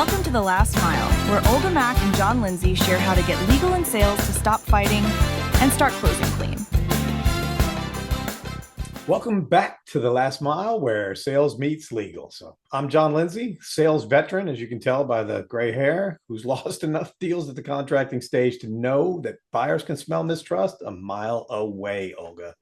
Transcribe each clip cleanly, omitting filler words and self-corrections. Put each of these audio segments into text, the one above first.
Welcome to The Last Mile, where Olga Mack and John Lindsey share how to get legal in sales to stop fighting and start closing clean. Welcome back to The Last Mile, where sales meets legal. So I'm John Lindsey, sales veteran, as you can tell by the gray hair, who's lost enough deals at the contracting stage to know that buyers can smell mistrust a mile away, Olga.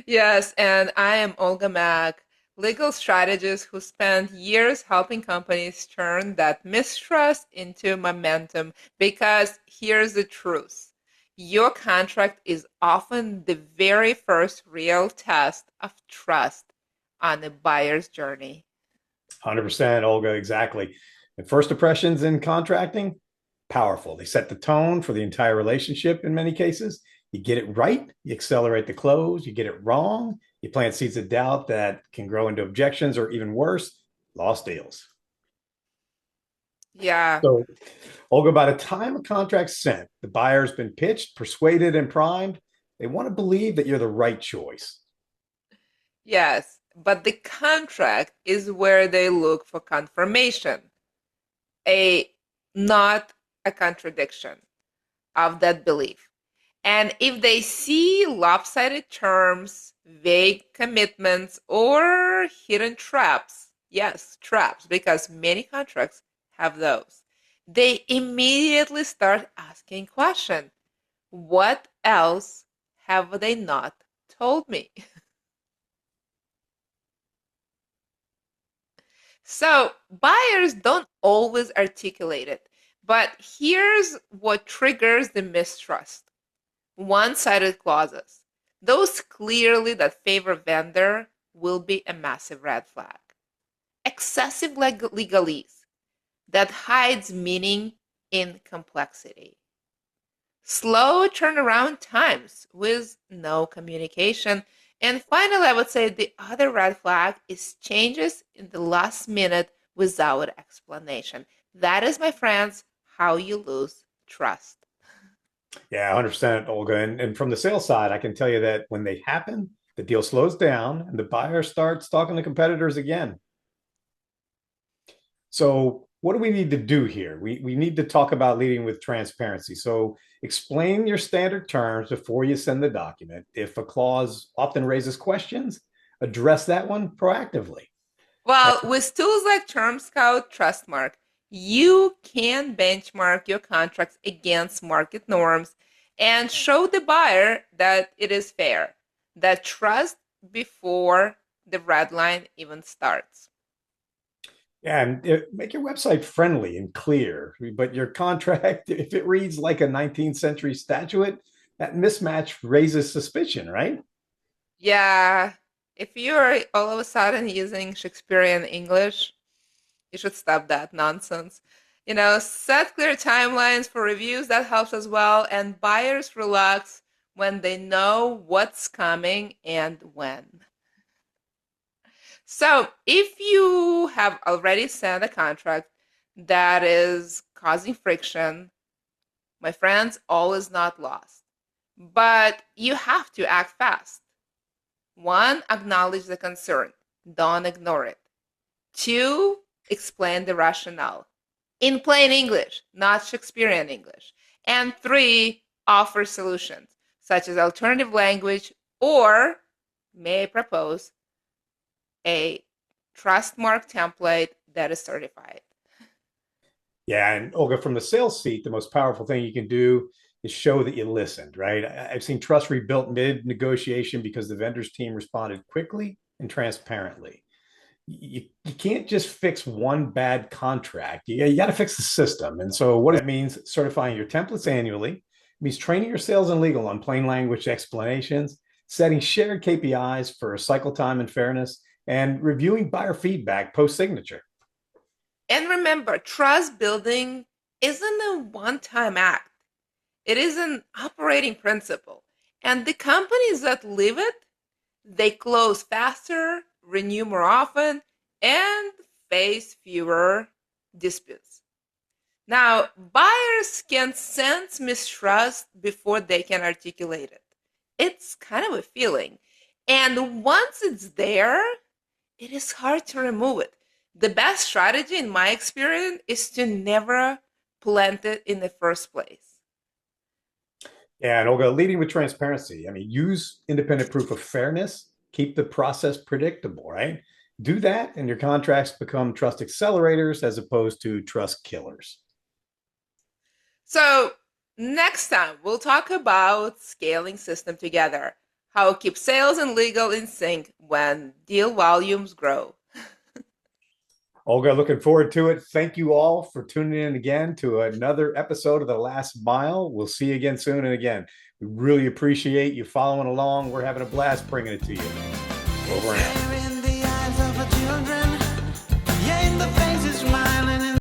Yes, and I am Olga Mack, legal strategist who spent years helping companies turn that mistrust into momentum. Because here's the truth, your contract is often the very first real test of trust on a buyer's journey. 100%, Olga, exactly. And first impressions in contracting, powerful. They set the tone for the entire relationship in many cases. You get it right, you accelerate the close. You get it wrong, you plant seeds of doubt that can grow into objections or even worse, lost deals. Yeah, So, Olga, by the time a contract's sent, the buyer's been pitched, persuaded, and primed. They want to believe that you're the right choice. yes, but the contract is where they look for confirmation, a not a contradiction of that belief. And if they see lopsided terms, vague commitments, or hidden traps, yes, traps, because many contracts have those, they immediately start asking questions. What else have they not told me? So buyers don't always articulate it, but here's what triggers the mistrust. One-sided clauses. Those clearly that favor vendor will be a massive red flag. Excessive legalese that hides meaning in complexity. Slow turnaround times with no communication. And finally, I would say the other red flag is changes in the last minute without explanation. That is, my friends, how you lose trust. Yeah, 100%, Olga. And from the sales side, I can tell you that when they happen, the deal slows down and the buyer starts talking to competitors again. So, what do we need to do here? We need to talk about leading with transparency. So, explain your standard terms before you send the document. If a clause often raises questions, address that one proactively. Well, with tools like Term Scout, Trustmark, you can benchmark your contracts against market norms and show the buyer that it is fair, that trust before the red line even starts. Yeah, and make your website friendly and clear. But your contract, if it reads like a 19th century statute, that mismatch raises suspicion, right? Yeah, if you're all of a sudden using Shakespearean English, you should stop that nonsense. Set clear timelines for reviews, that helps as well, and buyers relax when they know what's coming and when. So, if you have already sent a contract that is causing friction, my friends, all is not lost. But you have to act fast. One, acknowledge the concern. Don't ignore it. Two, explain the rationale in plain English, not Shakespearean English. And three, offer solutions, such as alternative language, or may I propose a Trustmark template that is certified. Yeah, and Olga, from the sales seat, the most powerful thing you can do is show that you listened, right? I've seen trust rebuilt mid-negotiation because the vendor's team responded quickly and transparently. You can't just fix one bad contract. You got to fix the system. And so what that means, certifying your templates annually, it means training your sales and legal on plain language explanations, setting shared KPIs for cycle time and fairness, and reviewing buyer feedback post-signature. And remember, trust building isn't a one time act, it is an operating principle. And the companies that live it, they close faster, renew more often, and face fewer disputes. Now, buyers can sense mistrust before they can articulate it. It's kind of a feeling. And once it's there, it is hard to remove it The best strategy, in my experience, is to never plant it in the first place. Yeah, and Olga, leading with transparency. I mean, use independent proof of fairness, keep the process predictable, right? Do that, and your contracts become trust accelerators as opposed to trust killers. So, next time we'll talk about scaling system together, how keep sales and legal in sync when deal volumes grow. Olga, looking forward to it. Thank you all for tuning in again to another episode of The Last Mile. We'll see you again soon. And again, we really appreciate you following along. We're having a blast bringing it to you. Over and out.